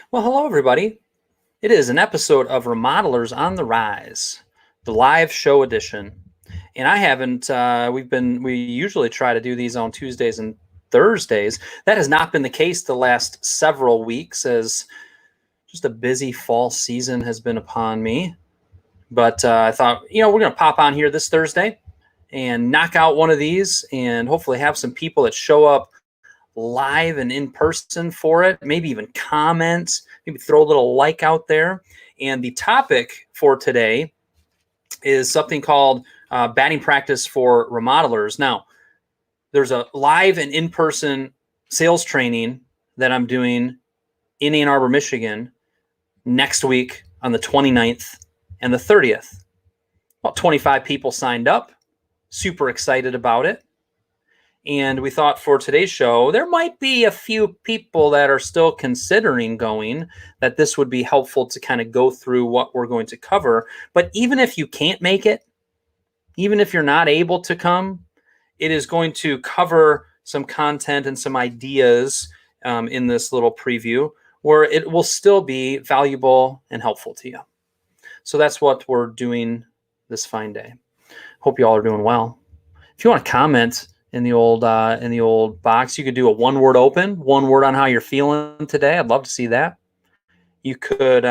Well, hello, everybody. It is an episode of Remodelers on the Rise, the live show edition. And I haven't, we usually try to do these on Tuesdays and Thursdays. That has not been the case the last several weeks as just a busy fall season has been upon me. But I thought, we're going to pop on here this Thursday and knock out one of these and hopefully have some people that show up live and in person for it, maybe even comment, maybe throw a little like out there. And the topic for today is something called batting practice for remodelers. Now, there's a live and in-person sales training that I'm doing in Ann Arbor, Michigan next week on the 29th and the 30th. About 25 people signed up, super excited about it. And we thought for today's show, there might be a few people that are still considering going, that this would be helpful to kind of go through what we're going to cover. But even if you can't make it, even if you're not able to come, it is going to cover some content and some ideas in this little preview where it will still be valuable and helpful to you. So that's what we're doing this fine day. Hope you all are doing well. If you want to comment in the old box, you could do a one-word open, one word on how you're feeling today. I'd love to see that. You could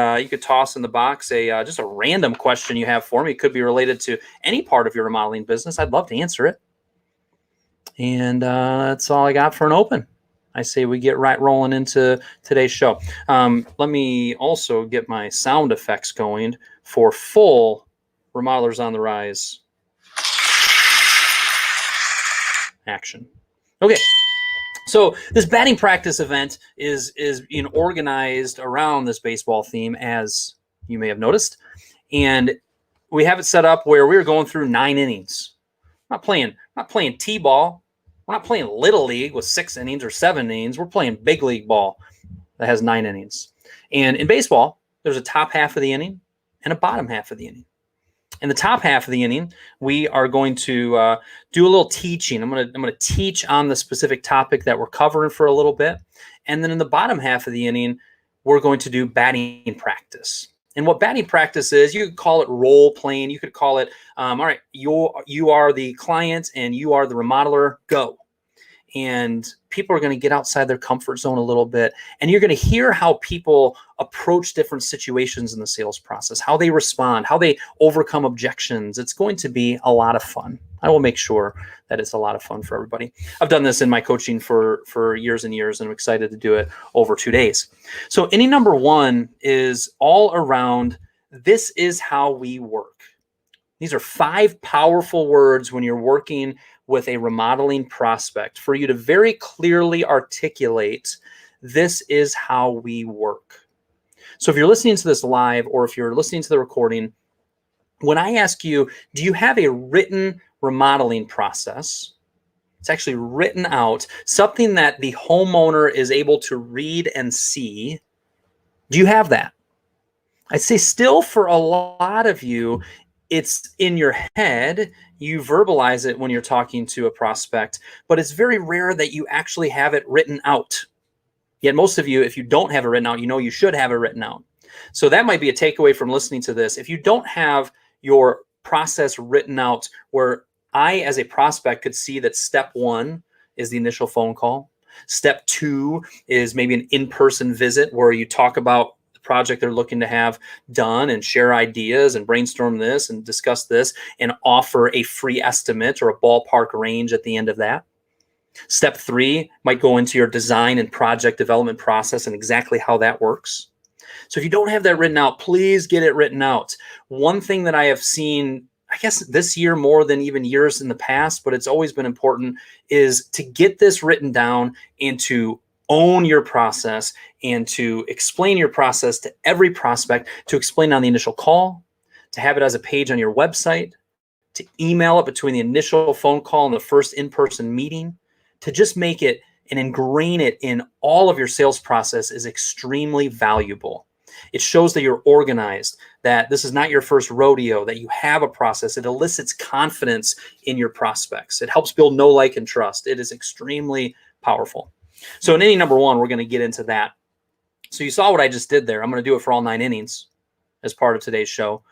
toss in the box just a random question you have for me. It could be related to any part of your remodeling business. I'd love to answer it. And that's all I got for an open. I say we get right rolling into today's show. Let me also get my sound effects going for full Remodelers on the Rise action. Okay, so this batting practice event is being organized around this baseball theme, as you may have noticed, and we have it set up where we're going through 9 innings. We're not playing t-ball. We're not playing little league with 6 innings or 7 innings. We're playing big league ball that has 9 innings. And in baseball, there's a top half of the inning and a bottom half of the inning. In the top half of the inning, we are going to do a little teaching. I'm going to teach on the specific topic that we're covering for a little bit. And then in the bottom half of the inning, we're going to do batting practice. And what batting practice is, you could call it role playing. You could call it, all right, you are the client and you are the remodeler, go. And people are going to get outside their comfort zone a little bit. And you're going to hear how people approach different situations in the sales process, how they respond, how they overcome objections. It's going to be a lot of fun. I will make sure that it's a lot of fun for everybody. I've done this in my coaching for years and years, and I'm excited to do it over 2 days. So inning number 1 is all around, this is how we work. These are 5 powerful words when you're working with a remodeling prospect for you to very clearly articulate, this is how we work. So if you're listening to this live or if you're listening to the recording, when I ask you, do you have a written remodeling process? It's actually written out, something that the homeowner is able to read and see. Do you have that? I'd say still for a lot of you, it's in your head. You verbalize it when you're talking to a prospect, but it's very rare that you actually have it written out. Yet most of you, if you don't have it written out, you know you should have it written out. So that might be a takeaway from listening to this. If you don't have your process written out, where I, as a prospect, could see that step 1 is the initial phone call. Step 2 is maybe an in-person visit where you talk about project they're looking to have done and share ideas and brainstorm this and discuss this and offer a free estimate or a ballpark range at the end of that. Step 3 might go into your design and project development process and exactly how that works. So if you don't have that written out, please get it written out. One thing that I have seen, I guess this year more than even years in the past, but it's always been important, is to get this written down and to own your process and to explain your process to every prospect, to explain on the initial call, to have it as a page on your website, to email it between the initial phone call and the first in-person meeting, to just make it and ingrain it in all of your sales process is extremely valuable. It shows that you're organized, that this is not your first rodeo, that you have a process. It elicits confidence in your prospects. It helps build know, like, and trust. It is extremely powerful. So in inning number 1, we're going to get into that. So you saw what I just did there. I'm going to do it for all 9 innings as part of today's show.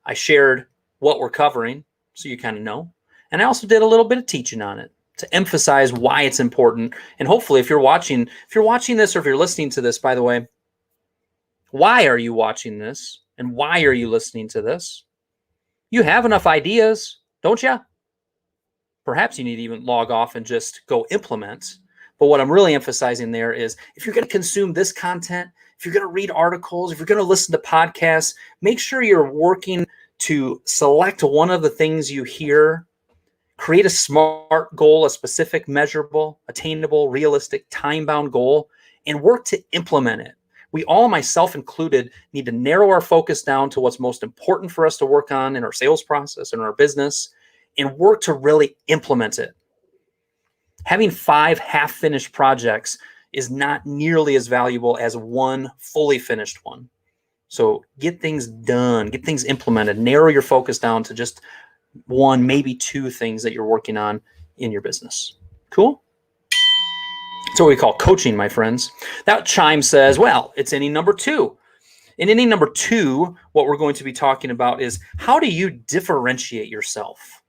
I shared what we're covering so you kind of know. And I also did a little bit of teaching on it to emphasize why it's important. And hopefully if you're watching this, or if you're listening to this, by the way, why are you watching this? And why are you listening to this? You have enough ideas, don't you? Perhaps you need to even log off and just go implement. But what I'm really emphasizing there is if you're going to consume this content, if you're going to read articles, if you're going to listen to podcasts, make sure you're working to select one of the things you hear, create a SMART goal, a specific, measurable, attainable, realistic, time-bound goal, and work to implement it. We all, myself included, need to narrow our focus down to what's most important for us to work on in our sales process and our business, and work to really implement it. Having 5 half-finished projects is not nearly as valuable as one fully finished one. So get things done, get things implemented, narrow your focus down to just 1, maybe 2 things that you're working on in your business. Cool? That's what we call coaching, my friends. That chime says, well, it's inning number 2. In inning number 2, what we're going to be talking about is how do you differentiate yourself?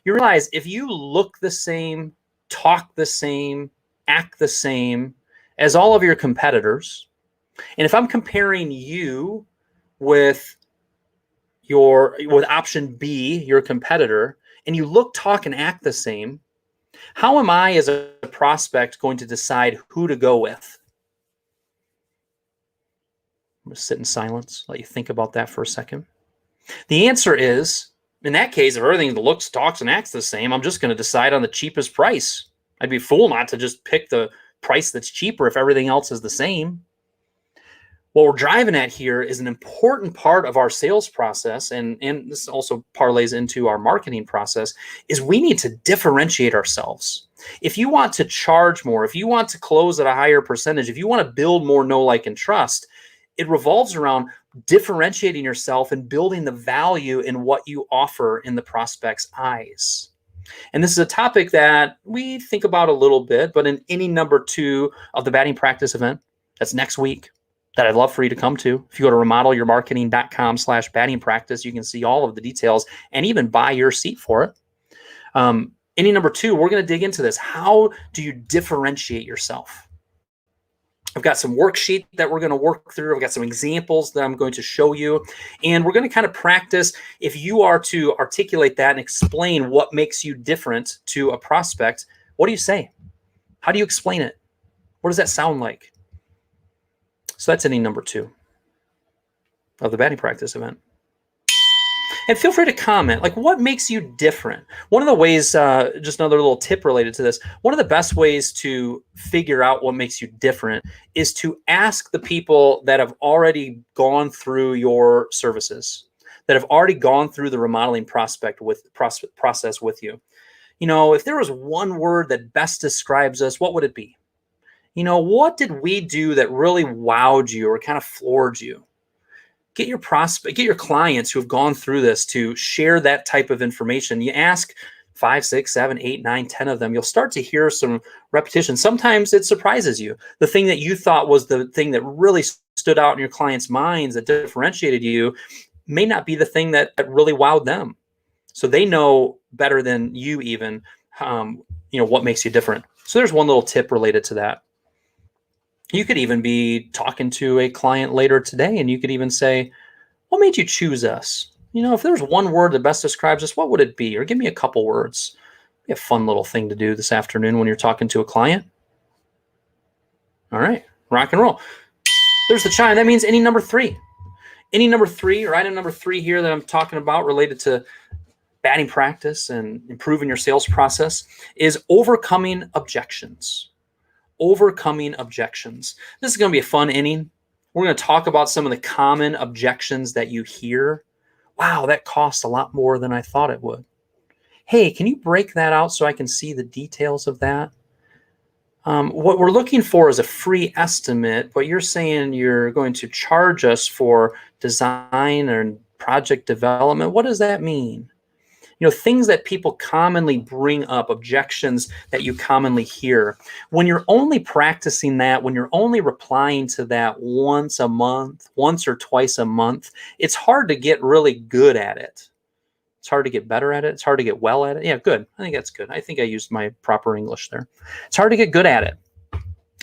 You realize if you look the same, talk the same, act the same as all of your competitors, and if I'm comparing you with option B, your competitor, and you look, talk, and act the same, how am I as a prospect going to decide who to go with? I'm going to sit in silence, let you think about that for a second. The answer is, in that case, if everything looks, talks, and acts the same, I'm just going to decide on the cheapest price. I'd be a fool not to just pick the price that's cheaper if everything else is the same. What we're driving at here is an important part of our sales process, and this also parlays into our marketing process, is we need to differentiate ourselves. If you want to charge more, if you want to close at a higher percentage, if you want to build more know, like, and trust, it revolves around differentiating yourself and building the value in what you offer in the prospect's eyes. And this is a topic that we think about a little bit, but in inning number 2 of the batting practice event, that's next week, that I'd love for you to come to. If you go to remodelyourmarketing.com/batting practice, you can see all of the details and even buy your seat for it. Inning number 2, we're going to dig into this. How do you differentiate yourself? I've got some worksheet that we're going to work through. I've got some examples that I'm going to show you. And we're going to kind of practice if you are to articulate that and explain what makes you different to a prospect. What do you say? How do you explain it? What does that sound like? So that's inning number 2 of the batting practice event. And feel free to comment, like, what makes you different? One of the ways, just another little tip related to this, one of the best ways to figure out what makes you different is to ask the people that have already gone through your services, that have already gone through the remodeling process with you. You know, if there was one word that best describes us, what would it be? You know, what did we do that really wowed you or kind of floored you? Get your clients who have gone through this to share that type of information. You ask 5, 6, 7, 8, 9, 10 of them, you'll start to hear some repetition. Sometimes it surprises you. The thing that you thought was the thing that really stood out in your clients' minds that differentiated you may not be the thing that really wowed them. So they know better than you even, what makes you different. So there's one little tip related to that. You could even be talking to a client later today, and you could even say, what made you choose us? You know, if there's one word that best describes us, what would it be? Or give me a couple words. Be a fun little thing to do this afternoon when you're talking to a client. All right, rock and roll. There's the chime. That means inning number 3. Inning number 3, or item number 3 here that I'm talking about related to batting practice and improving your sales process is overcoming objections. Overcoming objections. This is going to be a fun inning. We're going to talk about some of the common objections that you hear. Wow, that costs a lot more than I thought it would. Hey, can you break that out so I can see the details of that? What we're looking for is a free estimate, but you're saying you're going to charge us for design and project development. What does that mean? things that people commonly bring up, objections that you commonly hear. When you're only practicing that, when you're only replying to that once a month, once or twice a month, it's hard to get really good at it. It's hard to get better at it. It's hard to get well at it. Yeah, good. I think that's good. I think I used my proper English there. It's hard to get good at it.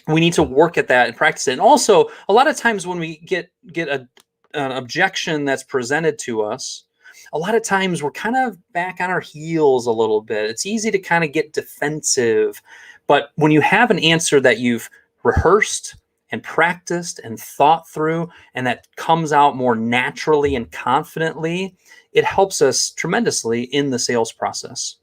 We need to work at that and practice it. And also, a lot of times when we get an objection that's presented to us, a lot of times we're kind of back on our heels a little bit. It's easy to kind of get defensive. But when you have an answer that you've rehearsed and practiced and thought through, and that comes out more naturally and confidently, it helps us tremendously in the sales process.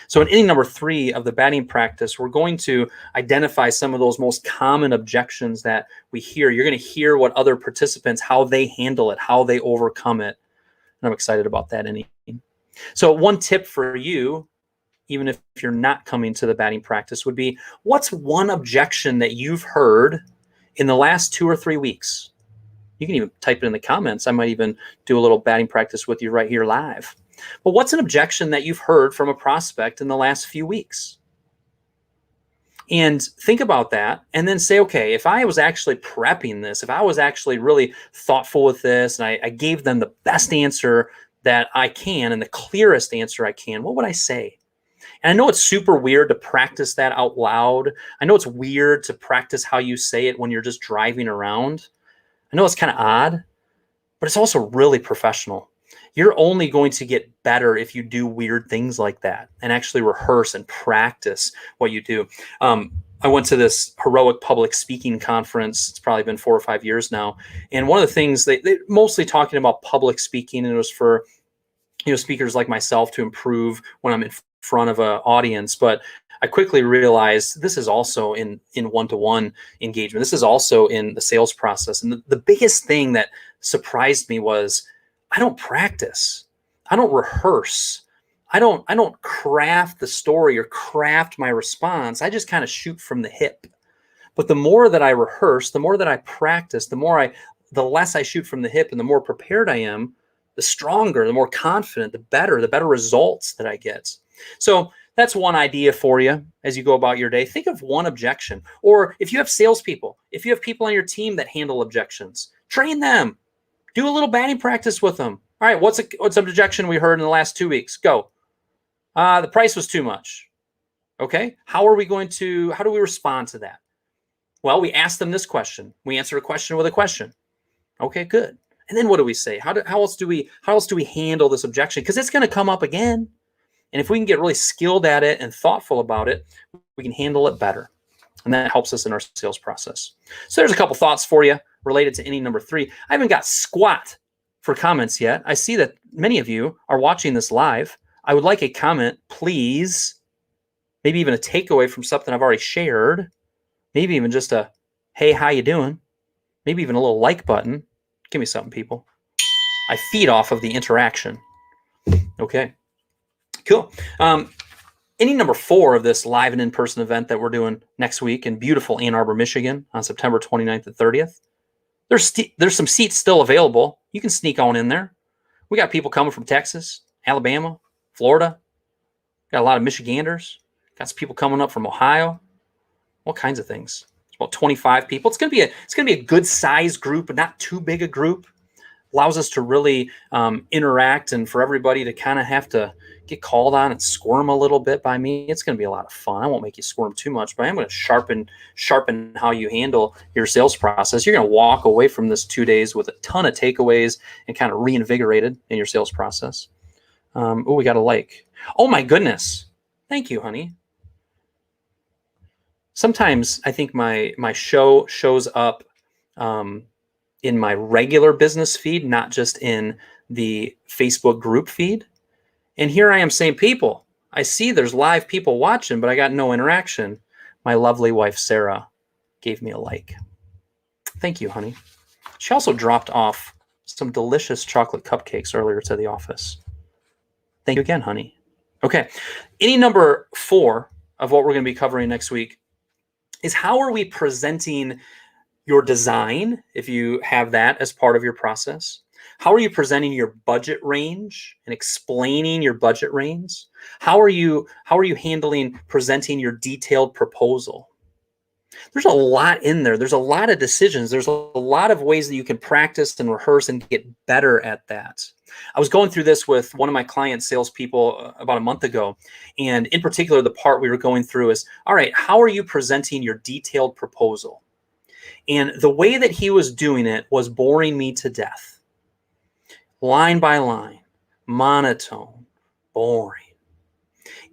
So in inning number 3 of the batting practice, we're going to identify some of those most common objections that we hear. You're going to hear what other participants, how they handle it, how they overcome it. And I'm excited about that inning. So one tip for you, even if you're not coming to the batting practice, would be, what's one objection that you've heard in the last 2 or 3 weeks? You can even type it in the comments. I might even do a little batting practice with you right here live. But what's an objection that you've heard from a prospect in the last few weeks? And think about that, and then say, okay, if I was actually prepping this, if I was actually really thoughtful with this, and I gave them the best answer that I can and the clearest answer I can, what would I say? And I know it's super weird to practice that out loud. I know it's weird to practice how you say it when you're just driving around. I know it's kind of odd, but it's also really professional. You're only going to get better if you do weird things like that and actually rehearse and practice what you do. I went to this heroic public speaking conference. It's probably been 4 or 5 years now. And one of the things they mostly talking about public speaking, and it was for speakers like myself to improve when I'm in front of an audience. But I quickly realized this is also in one-to-one engagement. This is also in the sales process. And the biggest thing that surprised me was, I don't practice. I don't rehearse. I don't craft the story or craft my response. I just kind of shoot from the hip. But the more that I rehearse, the more that I practice, the less I shoot from the hip, and the more prepared I am, the stronger, the more confident, the better results that I get. So that's one idea for you as you go about your day. Think of one objection. Or if you have salespeople, if you have people on your team that handle objections, train them. Do a little batting practice with them. All right, what's an objection we heard in the last 2 weeks? Go. The price was too much. Okay, how do we respond to that? Well, we ask them this question. We answer a question with a question. Okay, good. And then what do we say? How else do we handle this objection? Because it's going to come up again. And if we can get really skilled at it and thoughtful about it, we can handle it better. And that helps us in our sales process. So there's a couple thoughts for you related to inning number 3. I haven't got squat for comments yet. I see that many of you are watching this live. I would like a comment, please. Maybe even a takeaway from something I've already shared. Maybe even just a, hey, how you doing? Maybe even a little like button. Give me something, people. I feed off of the interaction. Okay, cool. Inning number 4 of this live and in-person event that we're doing next week in beautiful Ann Arbor, Michigan on September 29th and 30th. There's some seats still available. You can sneak on in there. We got people coming from Texas, Alabama, Florida. Got a lot of Michiganders. Got some people coming up from Ohio. All kinds of things. It's about 25 people. It's gonna be a good size group, but not too big a group. Allows us to really interact, and for everybody to kind of have to get called on and squirm a little bit by me. It's going to be a lot of fun. I won't make you squirm too much, but I'm going to sharpen how you handle your sales process. You're going to walk away from this 2 days with a ton of takeaways and kind of reinvigorated in your sales process. We got a like. Oh my goodness. Thank you, honey. Sometimes I think my show shows up in my regular business feed, not just in the Facebook group feed. And here I am saying, people, I see there's live people watching, but I got no interaction. My lovely wife, Sarah, gave me a like. Thank you, honey. She also dropped off some delicious chocolate cupcakes earlier to the office. Thank you again, honey. Okay. Inning number 4 of what we're going to be covering next week is, how are we presenting your design, if you have that as part of your process? How are you presenting your budget range and explaining your budget range? How are you handling presenting your detailed proposal? There's a lot in there. There's a lot of decisions. There's a lot of ways that you can practice and rehearse and get better at that. I was going through this with one of my client salespeople about a month ago. And in particular, the part we were going through is, all right, how are you presenting your detailed proposal? And the way that he was doing it was boring me to death. Line by line, monotone, boring.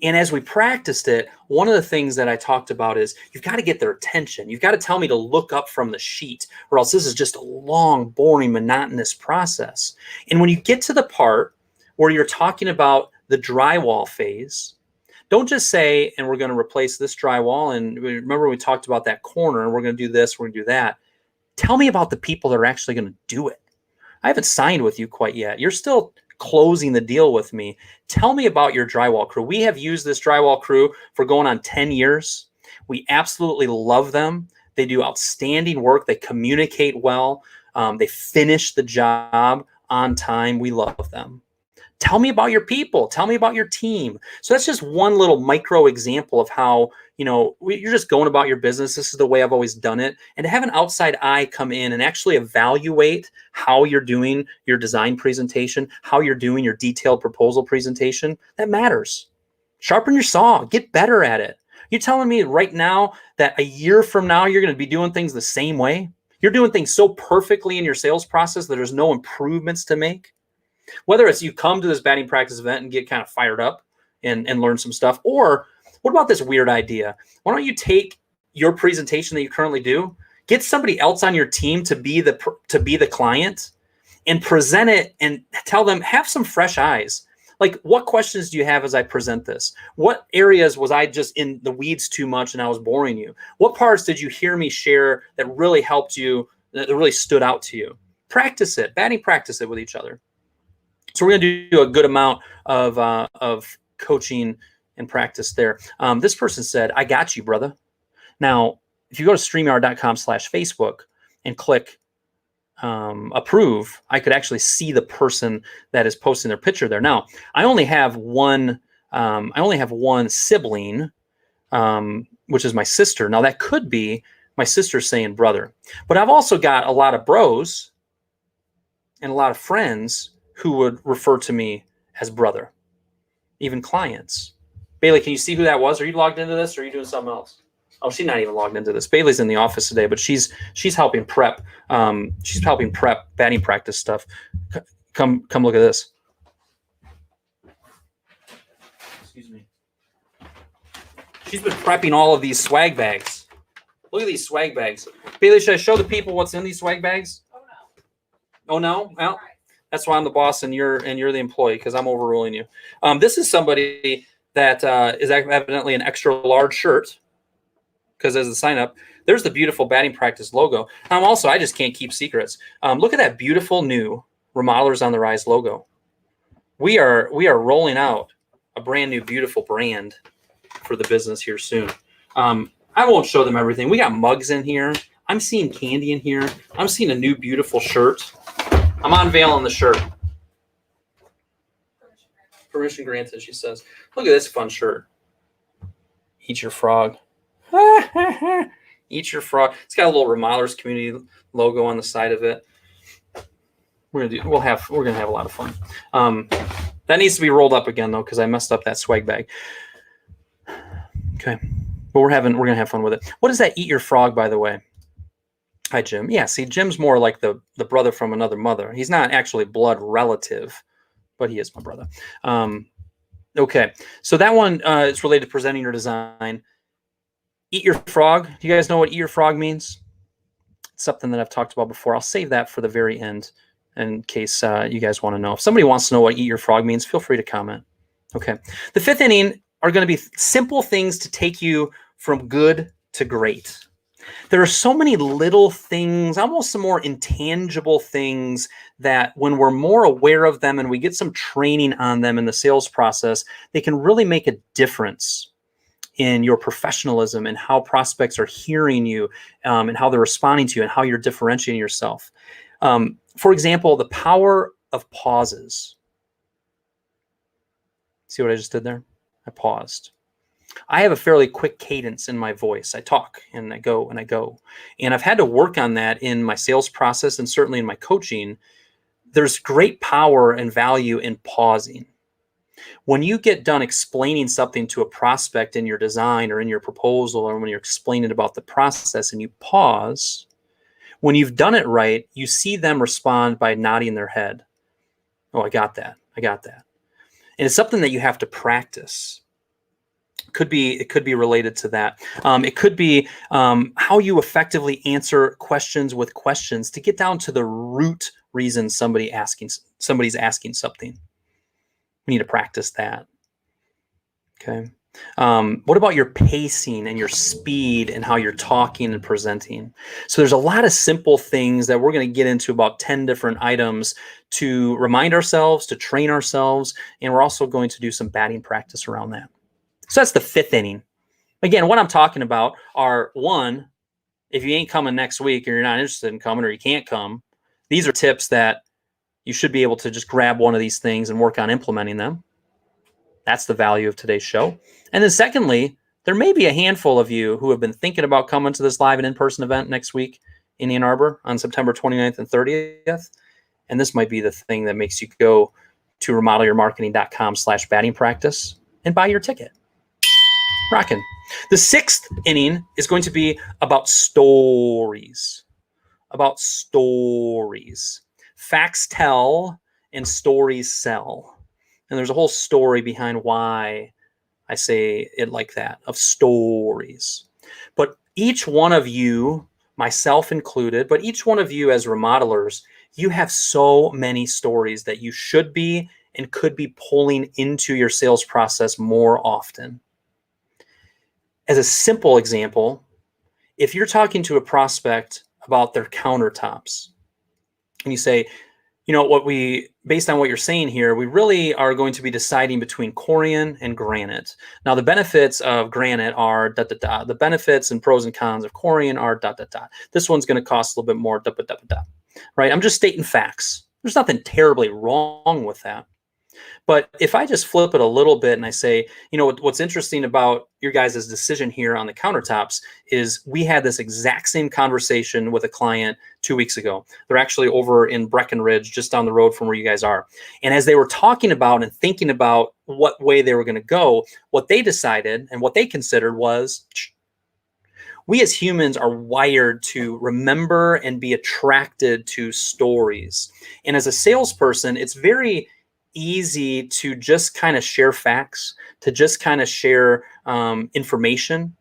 And as we practiced it, one of the things that I talked about is you've got to get their attention. You've got to tell me to look up from the sheet, or else this is just a long, boring, monotonous process. And when you get to the part where you're talking about the drywall phase, don't just say, and we're going to replace this drywall. And remember, we talked about that corner, and we're going to do this, we're going to do that. Tell me about the people that are actually going to do it. I haven't signed with you quite yet. You're still closing the deal with me. Tell me about your drywall crew. We have used this drywall crew for going on 10 years. We absolutely love them. They do outstanding work. They communicate well. They finish the job on time. We love them. Tell me about your people. Tell me about your team. So that's just one little micro example of how, you're just going about your business. This is the way I've always done it. And to have an outside eye come in and actually evaluate how you're doing your design presentation, how you're doing your detailed proposal presentation, that matters. Sharpen your saw. Get better at it. You're telling me right now that a year from now, you're going to be doing things the same way? You're doing things so perfectly in your sales process that there's no improvements to make? Whether it's you come to this batting practice event and get kind of fired up and learn some stuff, or what about this weird idea? Why don't you take your presentation that you currently do, get somebody else on your team to be the client and present it and tell them, have some fresh eyes. Like, what questions do you have as I present this? What areas was I just in the weeds too much and I was boring you? What parts did you hear me share that really helped you, that really stood out to you? Practice it, practice it with each other. So we're going to do a good amount of coaching and practice there. This person said, I got you, brother. Now, if you go to StreamYard.com/Facebook and click approve, I could actually see the person that is posting their picture there. Now, I only have one sibling, which is my sister. Now, that could be my sister saying brother. But I've also got a lot of bros and a lot of friends who would refer to me as brother, even clients. Bailey, can you see who that was? Are you logged into this, or are you doing something else? Oh, she's not even logged into this. Bailey's in the office today, but she's helping prep. She's helping prep batting practice stuff. Come look at this. Excuse me. She's been prepping all of these swag bags. Look at these swag bags. Bailey, should I show the people what's in these swag bags? Oh no. Well, that's why I'm the boss and you're the employee, because I'm overruling you. This is somebody that is evidently an extra large shirt, because as a sign up, there's the beautiful batting practice logo. I just can't keep secrets. Look at that beautiful new Remodelers on the Rise logo. We are rolling out a brand new beautiful brand for the business here soon. I won't show them everything. We got mugs in here. I'm seeing candy in here. I'm seeing a new beautiful shirt. I'm unveiling the shirt. Permission granted, she says. Look at this fun shirt. Eat your frog. Eat your frog. It's got a little Remodelers community logo on the side of it. We're gonna have a lot of fun. That needs to be rolled up again though, because I messed up that swag bag. Okay, but we're gonna have fun with it. What is that? Eat your frog, by the way. Hi, Jim. Yeah, see, Jim's more like the brother from another mother. He's not actually blood relative, but he is my brother. Okay, so that one is related to presenting your design. Eat your frog. Do you guys know what eat your frog means? It's something that I've talked about before. I'll save that for the very end in case you guys want to know. If somebody wants to know what eat your frog means, feel free to comment. Okay, the fifth inning are going to be simple things to take you from good to great. There are so many little things, almost some more intangible things, that when we're more aware of them and we get some training on them in the sales process, they can really make a difference in your professionalism and how prospects are hearing you, and how they're responding to you and how you're differentiating yourself. For example, the power of pauses. See what I just did there? I paused. I have a fairly quick cadence in my voice. I talk and I go and I go. And I've had to work on that in my sales process and certainly in my coaching. There's great power and value in pausing. When you get done explaining something to a prospect in your design or in your proposal, or when you're explaining about the process and you pause, when you've done it right, you see them respond by nodding their head. Oh, I got that. I got that. And it's something that you have to practice. It could be related to that. It could be how you effectively answer questions with questions to get down to the root reason somebody's asking something. We need to practice that. Okay. What about your pacing and your speed and how you're talking and presenting? So there's a lot of simple things that we're going to get into, about 10 different items to remind ourselves, to train ourselves, and we're also going to do some batting practice around that. So that's the 5th inning. Again, what I'm talking about are, 1, if you ain't coming next week or you're not interested in coming or you can't come, these are tips that you should be able to just grab one of these things and work on implementing them. That's the value of today's show. And then secondly, there may be a handful of you who have been thinking about coming to this live and in-person event next week in Ann Arbor on September 29th and 30th. And this might be the thing that makes you go to remodelyourmarketing.com/batting practice and buy your ticket. Rockin'. The 6th inning is going to be about stories. About stories. Facts tell and stories sell. And there's a whole story behind why I say it like that, of stories. But each one of you, myself included, but each one of you as remodelers, you have so many stories that you should be and could be pulling into your sales process more often. As a simple example, if you're talking to a prospect about their countertops and you say, you know, based on what you're saying here, we really are going to be deciding between Corian and granite. Now, the benefits of granite are da da da. The benefits and pros and cons of Corian are da da da. This one's going to cost a little bit more da da da da. Right? I'm just stating facts. There's nothing terribly wrong with that. But if I just flip it a little bit and I say, you know, what's interesting about your guys' decision here on the countertops is we had this exact same conversation with a client 2 weeks ago. They're actually over in Breckenridge, just down the road from where you guys are. And as they were talking about and thinking about what way they were going to go, what they decided and what they considered was, we as humans are wired to remember and be attracted to stories. And as a salesperson, it's very easy to just kind of share facts, to just kind of share information.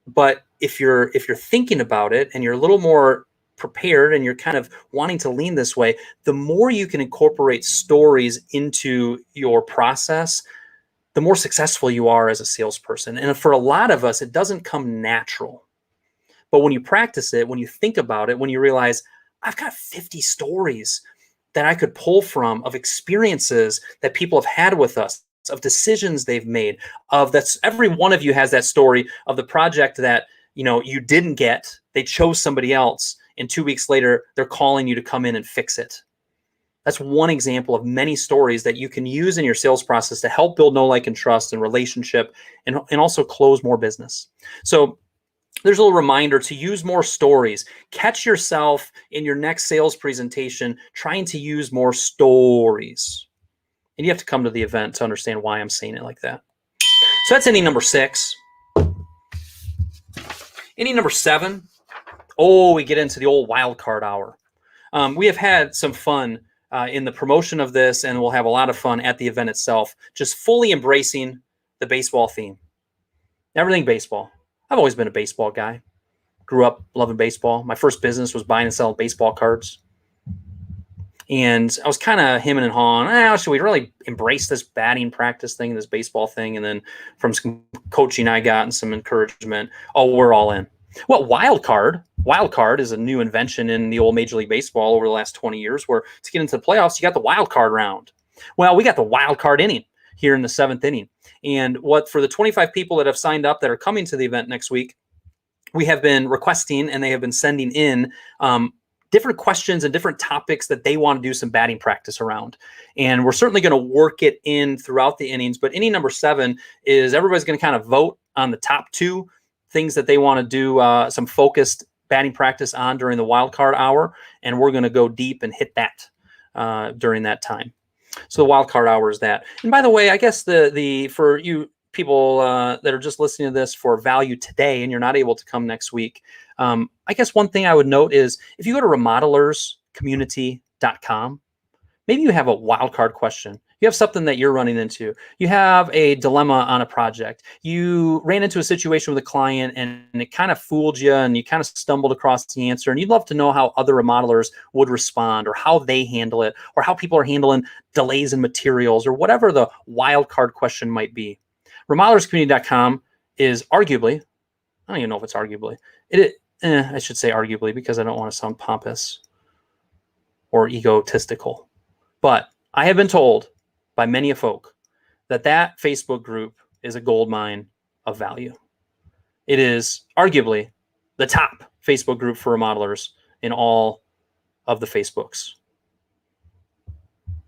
But if you're thinking about it and you're a little more prepared and you're kind of wanting to lean this way, the more you can incorporate stories into your process, the more successful you are as a salesperson. And for a lot of us, it doesn't come natural. But when you practice it, when you think about it, when you realize, I've got 50 stories that I could pull from of experiences that people have had with us, of decisions they've made, every one of you has that story of the project that, you know, you didn't get, they chose somebody else, and 2 weeks later, they're calling you to come in and fix it. That's one example of many stories that you can use in your sales process to help build know, like, and trust and relationship and also close more business. So there's a little reminder to use more stories. Catch yourself in your next sales presentation trying to use more stories. And you have to come to the event to understand why I'm saying it like that. So that's inning number 6. Inning number 7. Oh, we get into the old wild card hour. We have had some fun in the promotion of this, and we'll have a lot of fun at the event itself, just fully embracing the baseball theme. Everything baseball. I've always been a baseball guy. Grew up loving baseball. My first business was buying and selling baseball cards. And I was kind of hemming and hawing, should we really embrace this batting practice thing, this baseball thing? And then from some coaching I got and some encouragement, we're all in. Well, wild card is a new invention in the old Major League Baseball over the last 20 years, where to get into the playoffs, you got the wild card round. Well, we got the wild card inning here in the 7th inning. And for the 25 people that have signed up that are coming to the event next week, we have been requesting and they have been sending in different questions and different topics that they want to do some batting practice around. And we're certainly going to work it in throughout the innings. But inning number 7 is everybody's going to kind of vote on the top 2 things that they want to do some focused batting practice on during the wild card hour. And we're going to go deep and hit that during that time. So the wild card hour is that. And by the way, I guess the for you people that are just listening to this for value today and you're not able to come next week, I guess one thing I would note is if you go to remodelerscommunity.com, maybe you have a wildcard question. You have something that you're running into. You have a dilemma on a project. You ran into a situation with a client and it kind of fooled you and you kind of stumbled across the answer, and you'd love to know how other remodelers would respond or how they handle it or how people are handling delays in materials or whatever the wildcard question might be. Remodelerscommunity.com is arguably, I don't even know if it's arguably, I should say arguably because I don't want to sound pompous or egotistical. But I have been told by many a folk that Facebook group is a gold mine of value. It is arguably the top Facebook group for remodelers in all of the Facebooks,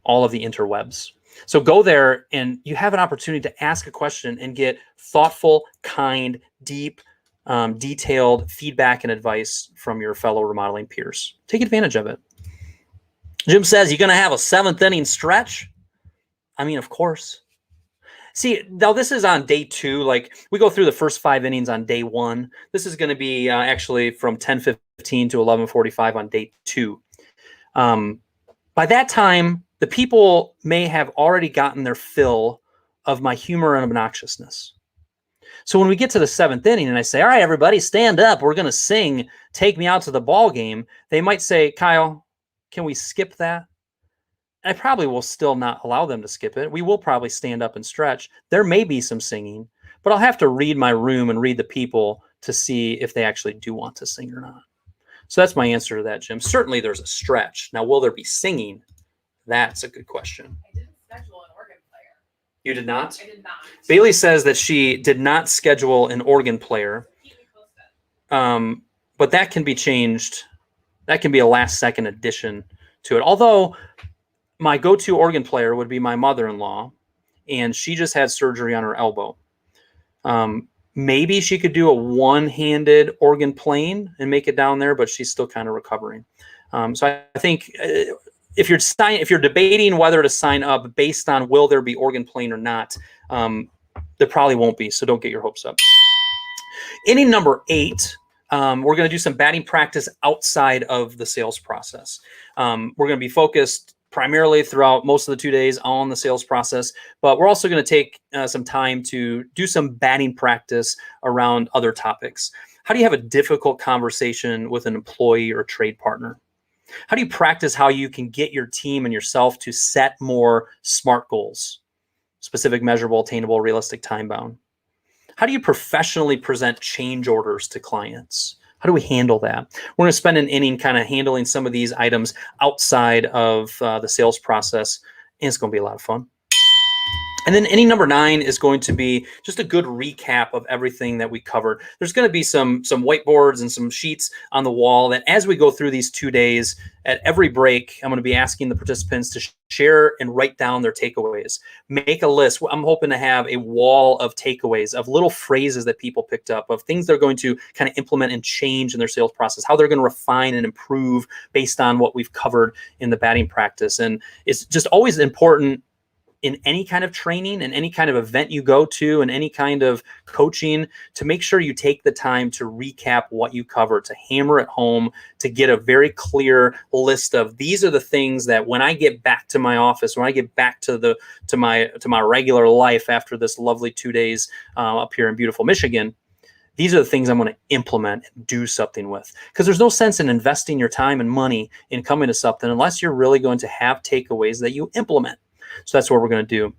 all of the interwebs. So go there and you have an opportunity to ask a question and get thoughtful, kind, deep, detailed feedback and advice from your fellow remodeling peers. Take advantage of it. Jim says, you're going to have a 7th inning stretch? I mean, of course. See, now this is on day 2. Like we go through the first 5 innings on day 1. This is going to be actually from 10:15 to 11:45 on day 2. By that time, the people may have already gotten their fill of my humor and obnoxiousness. So when we get to the 7th inning and I say, all right, everybody stand up, we're going to sing Take Me Out to the Ball Game, they might say, Kyle, can we skip that? I probably will still not allow them to skip it. We will probably stand up and stretch. There may be some singing, but I'll have to read my room and read the people to see if they actually do want to sing or not. So that's my answer to that, Jim. Certainly there's a stretch. Now, will there be singing? That's a good question. I didn't schedule an organ player. You did not? I did not. Bailey says that she did not schedule an organ player. Keep me posted. But that can be changed. That can be a last second addition to it. Although my go-to organ player would be my mother-in-law, and she just had surgery on her elbow. Maybe she could do a one-handed organ playing and make it down there, but she's still kind of recovering. So I think if you're debating whether to sign up based on will there be organ playing or not, there probably won't be. So don't get your hopes up. Inning number 8. We're going to do some batting practice outside of the sales process. We're going to be focused primarily throughout most of the 2 days on the sales process, but we're also going to take some time to do some batting practice around other topics. How do you have a difficult conversation with an employee or trade partner? How do you practice how you can get your team and yourself to set more SMART goals? Specific, measurable, attainable, realistic, time-bound. How do you professionally present change orders to clients? How do we handle that? We're going to spend an inning kind of handling some of these items outside of the sales process, and it's going to be a lot of fun. And then inning number 9 is going to be just a good recap of everything that we covered. There's going to be some whiteboards and some sheets on the wall that as we go through these 2 days, at every break, I'm going to be asking the participants to share and write down their takeaways. Make a list. I'm hoping to have a wall of takeaways, of little phrases that people picked up, of things they're going to kind of implement and change in their sales process, how they're going to refine and improve based on what we've covered in the batting practice. And it's just always important in any kind of training and any kind of event you go to and any kind of coaching to make sure you take the time to recap what you covered, to hammer it home, to get a very clear list of these are the things that when I get back to my office, when I get back to my regular life after this lovely 2 days up here in beautiful Michigan, these are the things I'm going to implement and do something with. Because there's no sense in investing your time and money in coming to something unless you're really going to have takeaways that you implement. So that's what we're going to do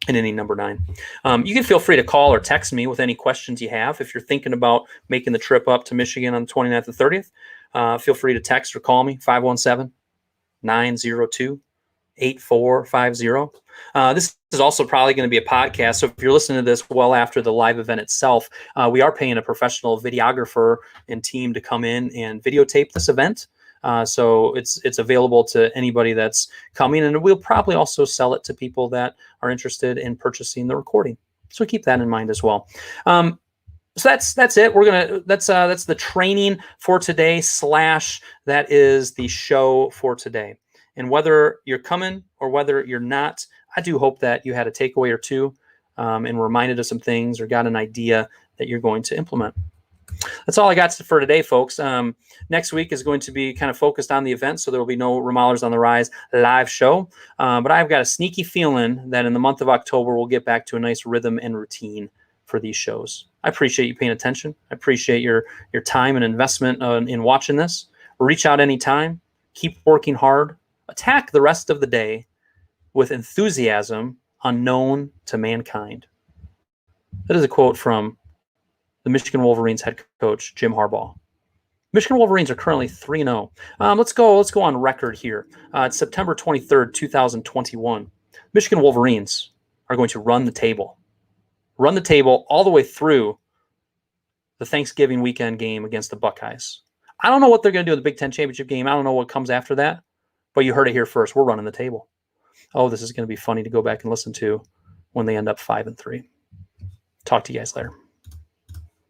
in inning number 9. You can feel free to call or text me with any questions you have. If you're thinking about making the trip up to Michigan on the 29th and 30th, feel free to text or call me, 517-902-8450. This is also probably going to be a podcast. So if you're listening to this well after the live event itself, we are paying a professional videographer and team to come in and videotape this event. So it's available to anybody that's coming, and we'll probably also sell it to people that are interested in purchasing the recording. So keep that in mind as well. So that's it. That's the training for today / that is the show for today. And whether you're coming or whether you're not, I do hope that you had a takeaway or two, and reminded of some things or got an idea that you're going to implement. That's all I got for today, folks. Next week is going to be kind of focused on the event, so there will be no Remodelers on the Rise live show. But I've got a sneaky feeling that in the month of October, we'll get back to a nice rhythm and routine for these shows. I appreciate you paying attention. I appreciate your time and investment in watching this. Reach out anytime. Keep working hard. Attack the rest of the day with enthusiasm unknown to mankind. That is a quote from the Michigan Wolverines head coach, Jim Harbaugh. Michigan Wolverines are currently 3-0. Let's go on record here. It's September 23rd, 2021. Michigan Wolverines are going to run the table. Run the table all the way through the Thanksgiving weekend game against the Buckeyes. I don't know what they're going to do in the Big Ten championship game. I don't know what comes after that, but you heard it here first. We're running the table. Oh, this is going to be funny to go back and listen to when they end up 5-3. Talk to you guys later.